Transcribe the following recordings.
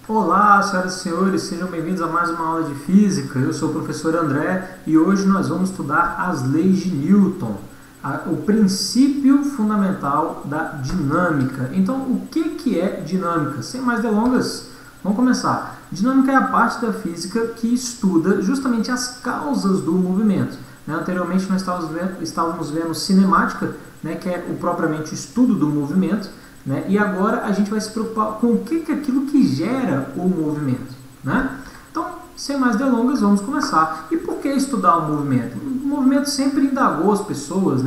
Olá, senhoras e senhores, sejam bem-vindos a mais uma aula de Física. Eu sou o professor André e hoje nós vamos estudar as leis de Newton, o princípio fundamental da dinâmica. Então, o que é dinâmica? Sem mais delongas, vamos começar. Dinâmica é a parte da física que estuda justamente as causas do movimento. Anteriormente nós estávamos vendo cinemática, que é propriamente o estudo do movimento. E agora a gente vai se preocupar com o que é aquilo que gera o movimento. Então, sem mais delongas, vamos começar. E por que estudar o movimento? O movimento sempre indagou as pessoas,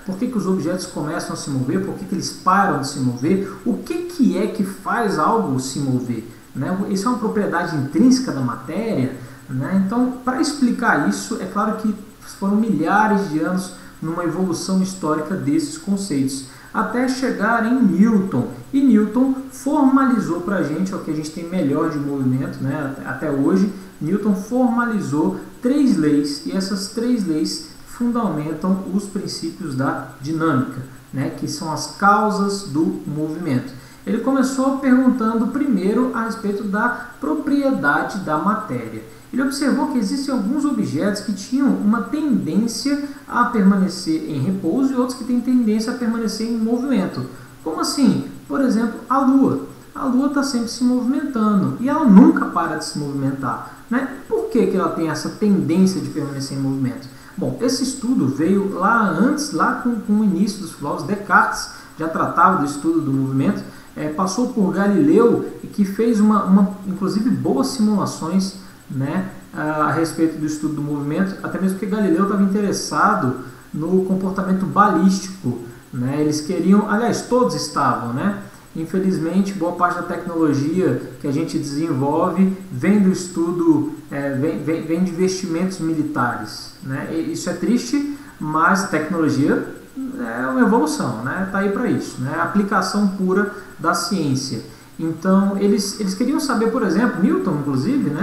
Por que os objetos começam a se mover, por que eles param de se mover, o que é que faz algo se mover. Isso é uma propriedade intrínseca da matéria. Então, para explicar isso, é claro que foram milhares de anos numa evolução histórica desses conceitos, até chegar em Newton. E Newton formalizou para a gente o que a gente tem melhor de movimento, até hoje. Newton formalizou 3 leis, e essas 3 leis fundamentam os princípios da dinâmica, que são as causas do movimento. Ele começou perguntando primeiro a respeito da propriedade da matéria. Ele observou que existem alguns objetos que tinham uma tendência a permanecer em repouso e outros que têm tendência a permanecer em movimento. Como assim? Por exemplo, a Lua. A Lua está sempre se movimentando e ela nunca para de se movimentar. Por que ela tem essa tendência de permanecer em movimento? Bom, esse estudo veio lá antes, com o início dos filósofos. Descartes já tratava do estudo do movimento, passou por Galileu, que fez inclusive boas simulações a respeito do estudo do movimento, até mesmo porque Galileu estava interessado no comportamento balístico. Eles queriam, aliás, todos estavam, Infelizmente, boa parte da tecnologia que a gente desenvolve vem do estudo, vem de investimentos militares. Isso é triste, mas a tecnologia é uma evolução, está aí para isso, a aplicação pura da ciência. Então, eles queriam saber, por exemplo, Newton, inclusive,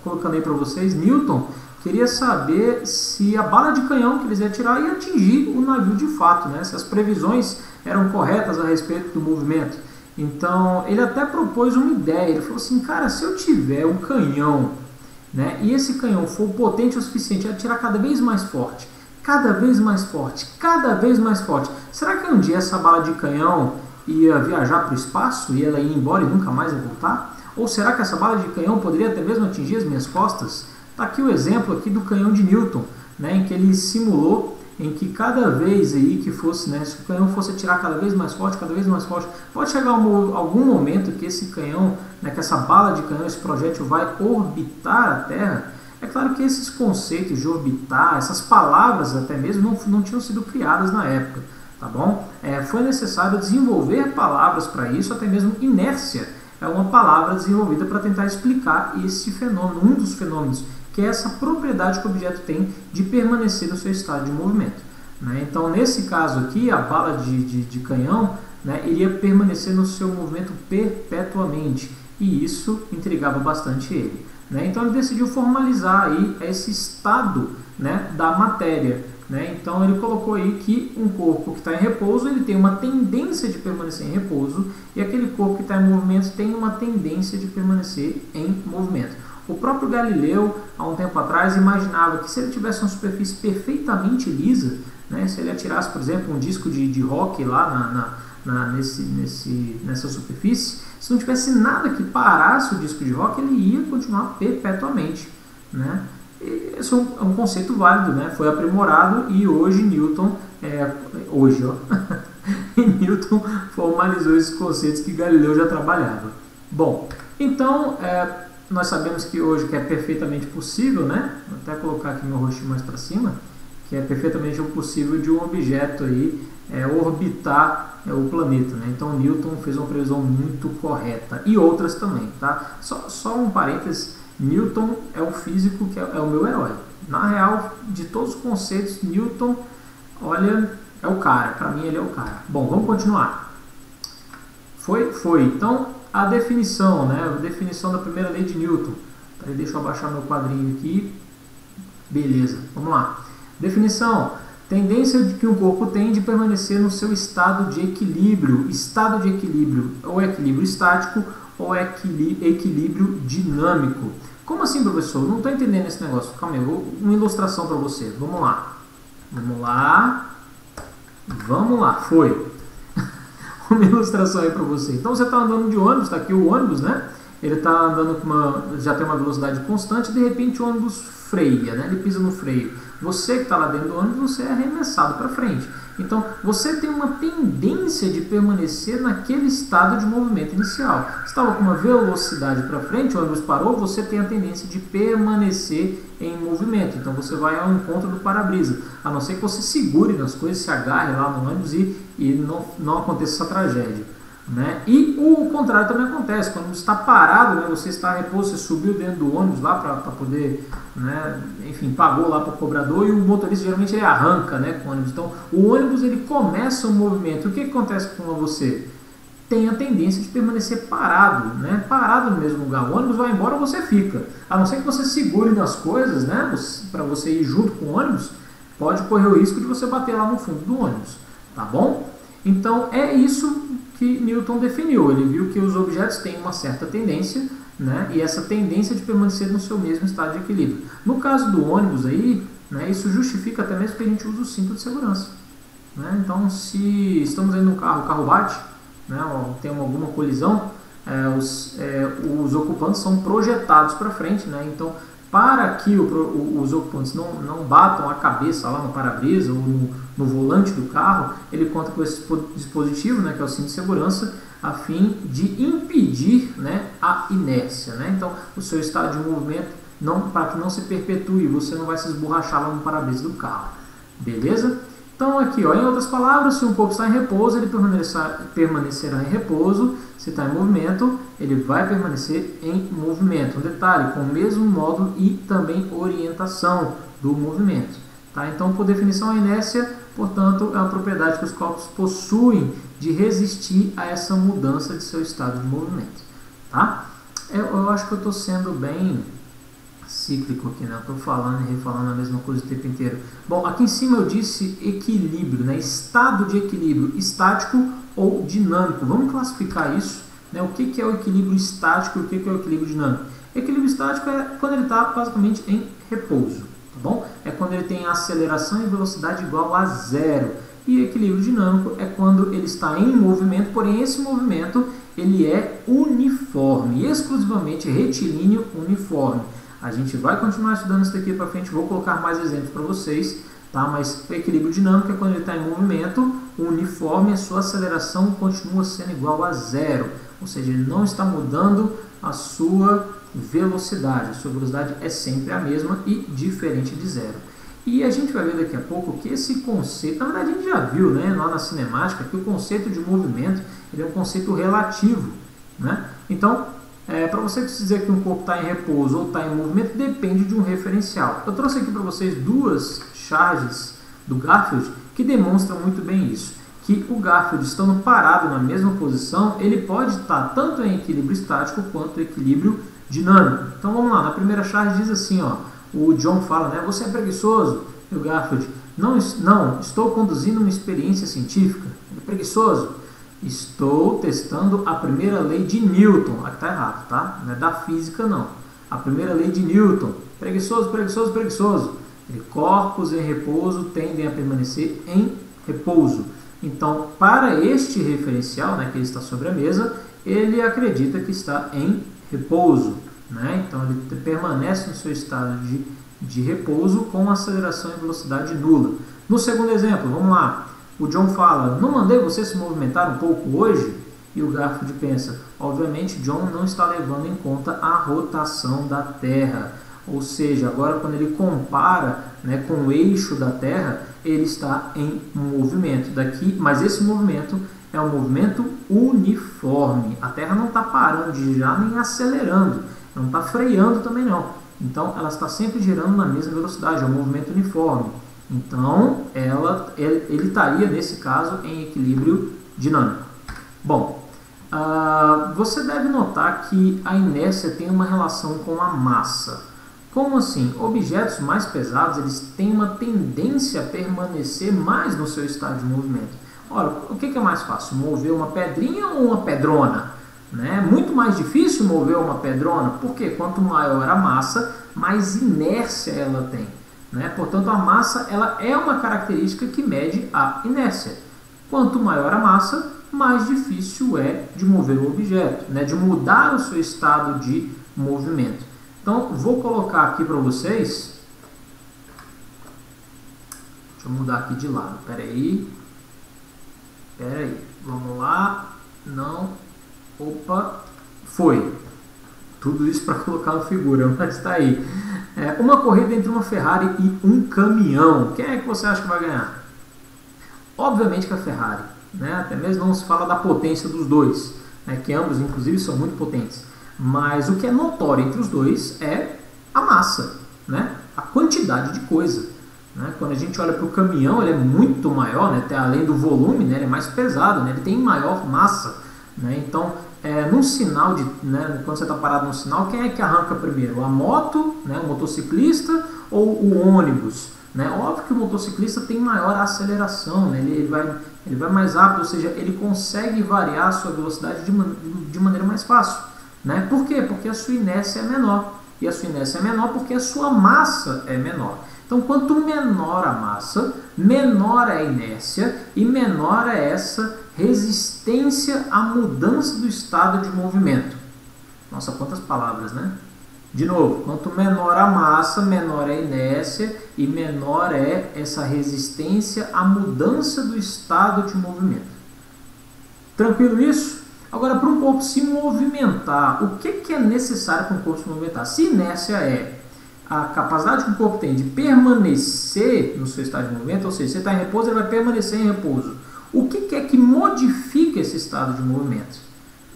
colocando aí para vocês, Newton queria saber se a bala de canhão que eles iam atirar ia atingir o navio de fato, se as previsões eram corretas a respeito do movimento. Então, ele até propôs uma ideia, ele falou assim, cara, se eu tiver um canhão, e esse canhão for potente o suficiente a atirar cada vez mais forte, cada vez mais forte, cada vez mais forte, será que um dia essa bala de canhão ia viajar para o espaço e ela ia embora e nunca mais ia voltar? Ou será que essa bala de canhão poderia até mesmo atingir as minhas costas? Está aqui o exemplo aqui do canhão de Newton, em que ele simulou em que cada vez aí que fosse, se o canhão fosse atirar cada vez mais forte, pode chegar algum momento que esse canhão, que essa bala de canhão, esse projétil vai orbitar a Terra. É claro que esses conceitos de orbitar, essas palavras até mesmo não tinham sido criadas na época. Tá bom? Foi necessário desenvolver palavras para isso, até mesmo inércia é uma palavra desenvolvida para tentar explicar esse fenômeno, um dos fenômenos, que é essa propriedade que o objeto tem de permanecer no seu estado de movimento. Então, nesse caso aqui, a bala de canhão iria permanecer no seu movimento perpetuamente, e isso intrigava bastante ele. Então, ele decidiu formalizar aí esse estado da matéria. Então ele colocou aí que um corpo que está em repouso ele tem uma tendência de permanecer em repouso e aquele corpo que está em movimento tem uma tendência de permanecer em movimento. O próprio Galileu, há um tempo atrás, imaginava que se ele tivesse uma superfície perfeitamente lisa, se ele atirasse, por exemplo, um disco de hóquei lá nessa superfície, se não tivesse nada que parasse o disco de hóquei, ele ia continuar perpetuamente. Esse é um conceito válido, foi aprimorado e hoje Newton, Newton formalizou esses conceitos que Galileu já trabalhava. Bom, então nós sabemos que hoje que é perfeitamente possível, vou até colocar aqui meu rostinho mais para cima, que é perfeitamente possível de um objeto aí orbitar o planeta. Então Newton fez uma previsão muito correta e outras também, tá? Só um parênteses. Newton é o físico que é o meu herói. Na real, de todos os conceitos, Newton, olha, é o cara. Para mim, ele é o cara. Bom, vamos continuar. Foi. Então, a definição, a definição da primeira lei de Newton. Deixa eu abaixar meu quadrinho aqui. Beleza, vamos lá. Definição. Tendência de que o corpo tem de permanecer no seu estado de equilíbrio. Estado de equilíbrio, ou equilíbrio estático ou equilíbrio dinâmico. Como assim, professor? Não estou entendendo esse negócio. Calma aí, eu vou uma ilustração para você. Vamos lá. Vamos lá. Foi. Uma ilustração aí para você. Então você está andando de ônibus, está aqui o ônibus, né? Ele está andando com já tem uma velocidade constante e de repente o ônibus freia, né? Ele pisa no freio. Você que está lá dentro do ônibus, você é arremessado para frente. Então, você tem uma tendência de permanecer naquele estado de movimento inicial. Você estava com uma velocidade para frente, o ônibus parou, você tem a tendência de permanecer em movimento. Então, você vai ao encontro do para-brisa. A não ser que você segure nas coisas, se agarre lá no ônibus e não aconteça essa tragédia. Né? E o contrário também acontece, quando você está parado, né, você está em repouso, você subiu dentro do ônibus lá para poder, né, enfim, pagou lá para o cobrador e o motorista geralmente ele arranca, né, com o ônibus. Então o ônibus ele começa o movimento. O que acontece com você? Tem a tendência de permanecer parado, né, parado no mesmo lugar. O ônibus vai embora, você fica. A não ser que você segure nas coisas, né, para você ir junto com o ônibus, pode correr o risco de você bater lá no fundo do ônibus, tá bom? Então é isso que Newton definiu. Ele viu que os objetos têm uma certa tendência, né, e essa tendência de permanecer no seu mesmo estado de equilíbrio. No caso do ônibus aí, né, isso justifica até mesmo que a gente use o cinto de segurança. Né? Então, se estamos indo no carro, o carro bate, né, ou tem alguma colisão, os ocupantes são projetados para frente, né? Então, para que os ocupantes não batam a cabeça lá no para-brisa ou no volante do carro, ele conta com esse dispositivo, né, que é o cinto de segurança, a fim de impedir, né, a inércia. Né? Então, o seu estado de movimento, para que não se perpetue, você não vai se esborrachar lá no para-brisa do carro. Beleza? Então, aqui, ó, em outras palavras, se um corpo está em repouso, ele permanecerá em repouso. Se está em movimento, ele vai permanecer em movimento. Um detalhe, com o mesmo módulo e também orientação do movimento. Tá? Então, por definição, a inércia, portanto, é uma propriedade que os corpos possuem de resistir a essa mudança de seu estado de movimento. Tá? Eu acho que eu estou sendo bem cíclico aqui, né? Estou falando e refalando a mesma coisa o tempo inteiro. Bom, aqui em cima eu disse equilíbrio, né? Estado de equilíbrio, estático ou dinâmico. Vamos classificar isso, né? O que é o equilíbrio estático e o que é o equilíbrio dinâmico? Equilíbrio estático é quando ele está basicamente em repouso, tá bom? É quando ele tem aceleração e velocidade igual a zero. E equilíbrio dinâmico é quando ele está em movimento, porém esse movimento ele é uniforme, exclusivamente retilíneo uniforme. A gente vai continuar estudando isso daqui para frente, vou colocar mais exemplos para vocês, tá? Mas o equilíbrio dinâmico é quando ele está em movimento uniforme, a sua aceleração continua sendo igual a zero, ou seja, ele não está mudando a sua velocidade é sempre a mesma e diferente de zero. E a gente vai ver daqui a pouco que esse conceito, na verdade a gente já viu, né, lá na cinemática, que o conceito de movimento ele é um conceito relativo, né? Então, para você dizer que um corpo está em repouso ou está em movimento, depende de um referencial. Eu trouxe aqui para vocês duas charges do Garfield que demonstram muito bem isso. Que o Garfield, estando parado na mesma posição, ele pode estar tanto em equilíbrio estático quanto em equilíbrio dinâmico. Então vamos lá, na primeira charge diz assim, ó, o John fala, né, você é preguiçoso? E o Garfield, não, estou conduzindo uma experiência científica. É preguiçoso? Estou testando a primeira lei de Newton. Aqui está errado, tá? Não é da física, não. A primeira lei de Newton. Preguiçoso, preguiçoso, preguiçoso. Corpos em repouso tendem a permanecer em repouso. Então, para este referencial, né, que ele está sobre a mesa, ele acredita que está em repouso. Né? Então, ele permanece no seu estado de repouso com aceleração e velocidade nula. No segundo exemplo, vamos lá. O John fala, não mandei você se movimentar um pouco hoje? E o Garfield pensa, obviamente John não está levando em conta a rotação da Terra. Ou seja, agora quando ele compara, né, com o eixo da Terra, ele está em movimento daqui, mas esse movimento é um movimento uniforme. A Terra não está parando de girar nem acelerando, não está freando também não. Então ela está sempre girando na mesma velocidade, é um movimento uniforme. Então, ele estaria, nesse caso, em equilíbrio dinâmico. Bom, você deve notar que a inércia tem uma relação com a massa. Como assim? Objetos mais pesados, eles têm uma tendência a permanecer mais no seu estado de movimento. Ora, o que é mais fácil? Mover uma pedrinha ou uma pedrona? Né? Muito mais difícil mover uma pedrona, porque quanto maior a massa, mais inércia ela tem. Né? Portanto, a massa ela é uma característica que mede a inércia. Quanto maior a massa, mais difícil é de mover o objeto, né? De mudar o seu estado de movimento. Então, vou colocar aqui para vocês. Deixa eu mudar aqui de lado. Espera aí. Vamos lá. Não. Opa. Foi. Tudo isso para colocar na figura, mas está aí. Uma corrida entre uma Ferrari e um caminhão. Quem é que você acha que vai ganhar? Obviamente que a Ferrari. Né? Até mesmo não se fala da potência dos dois. Né? Que ambos, inclusive, são muito potentes. Mas o que é notório entre os dois é a massa, né? A quantidade de coisa. Né? Quando a gente olha para o caminhão, ele é muito maior, né? Até além do volume, né? Ele é mais pesado, né? Ele tem maior massa. Né? Então, num sinal, quando você está parado no sinal, quem é que arranca primeiro? A moto, né? O motociclista ou o ônibus? Né? Óbvio que o motociclista tem maior aceleração, né? Ele vai mais rápido, ou seja, ele consegue variar a sua velocidade de maneira mais fácil. Né? Por quê? Porque a sua inércia é menor. E a sua inércia é menor porque a sua massa é menor. Então, quanto menor a massa, menor a inércia e menor é essa resistência à mudança do estado de movimento. Nossa, quantas palavras, né? De novo, quanto menor a massa, menor é a inércia e menor é essa resistência à mudança do estado de movimento. Tranquilo isso? Agora, para um corpo se movimentar, o que é necessário para um corpo se movimentar? Se inércia é a capacidade que o corpo tem de permanecer no seu estado de movimento, ou seja, você está em repouso, ele vai permanecer em repouso. O que é que modifica esse estado de movimento?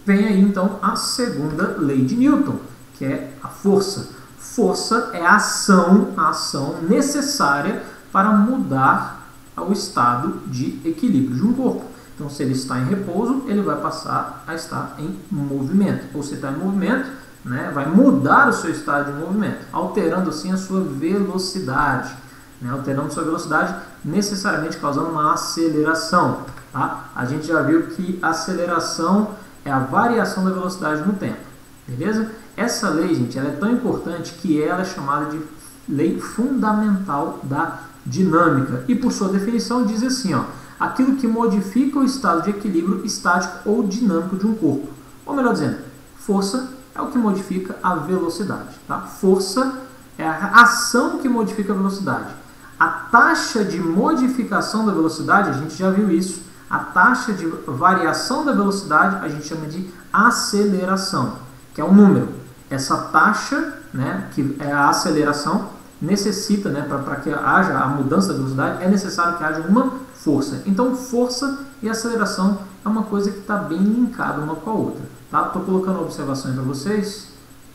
Vem aí, então, a segunda lei de Newton, que é a força. Força é a ação necessária para mudar o estado de equilíbrio de um corpo. Então, se ele está em repouso, ele vai passar a estar em movimento. Ou se está em movimento, né, vai mudar o seu estado de movimento, alterando assim a sua velocidade. Né, alterando sua velocidade, necessariamente causando uma aceleração. Tá? A gente já viu que a aceleração é a variação da velocidade no tempo. Beleza? Essa lei, gente, ela é tão importante que ela é chamada de lei fundamental da dinâmica. E por sua definição diz assim, ó, aquilo que modifica o estado de equilíbrio estático ou dinâmico de um corpo. Ou melhor dizendo, força é o que modifica a velocidade. Tá? Força é a ação que modifica a velocidade. A taxa de modificação da velocidade, a gente já viu isso. A taxa de variação da velocidade a gente chama de aceleração, que é um número. Essa taxa, né, que é a aceleração, necessita, né, para que haja a mudança da velocidade, é necessário que haja uma força. Então, força e aceleração é uma coisa que está bem linkada uma com a outra. Tá? Estou colocando uma observação para vocês.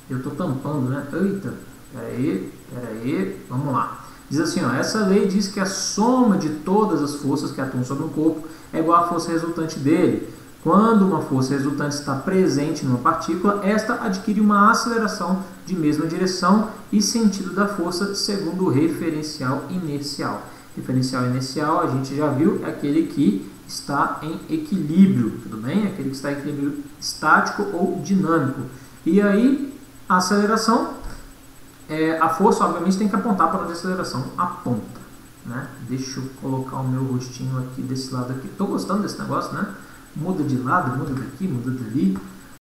Eu estou tampando, né? Eita, peraí, vamos lá. Diz assim, ó, essa lei diz que a soma de todas as forças que atuam sobre um corpo é igual à força resultante dele. Quando uma força resultante está presente numa partícula, esta adquire uma aceleração de mesma direção e sentido da força segundo o referencial inercial. Referencial inercial, a gente já viu, é aquele que está em equilíbrio, tudo bem? Aquele que está em equilíbrio estático ou dinâmico. E aí, a aceleração, a força, obviamente, tem que apontar para onde a aceleração aponta. Né? Deixa eu colocar o meu rostinho aqui desse lado aqui. Estou gostando desse negócio, né? Muda de lado, muda daqui, muda dali.